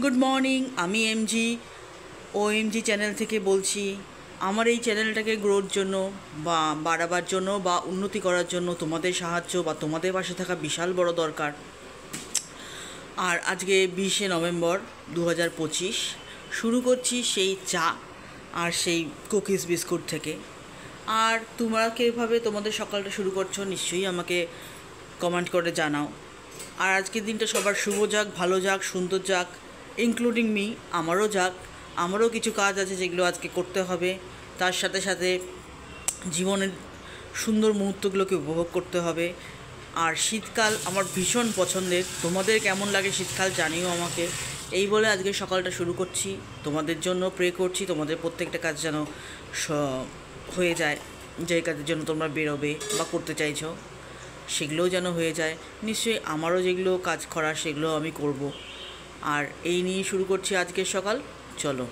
Good morning, আমি MG OMG channel থেকে বলছি। আমার এই চ্যানেলটাকে গ্রোর জন্য বা বাড়াবার জন্য বা উন্নতি করার জন্য তোমাদের সাহায্য বা তোমাদের পাশে থাকা বিশাল বড় দরকার। আর আজকে 20শে নভেম্বর 2025 শুরু করছি সেই চা আর সেই কুকিজ বিস্কুট থেকে। আর তোমরা কীভাবে তোমাদের সকালটা শুরু করছো নিশ্চয়ই আমাকে কমেন্ট করে জানাও। আর আজকের দিনটা সবার শুভ যাক, ভালো যাক, সুন্দর যাক, ইনক্লুডিং মি। আমারও যাক, আমারও কিছু কাজ আছে যেগুলো আজকে করতে হবে। তার সাথে সাথে জীবনের সুন্দর মুহূর্তগুলোকে উপভোগ করতে হবে। আর শীতকাল আমার ভীষণ পছন্দের। তোমাদের কেমন লাগে শীতকাল জানিও আমাকে। এই বলে আজকে সকালটা শুরু করছি। তোমাদের জন্য প্রে করছি তোমাদের প্রত্যেকটা কাজ যেন হয়ে যায়, যে কাজের জন্য তোমরা বেরোবে বা করতে চাইছো সেগুলোও যেন হয়ে যায়। নিশ্চয়ই আমারও যেগুলো কাজ করার সেগুলো আমি করব। আর এই নিয়ে শুরু করছি আজকের সকাল। চলো।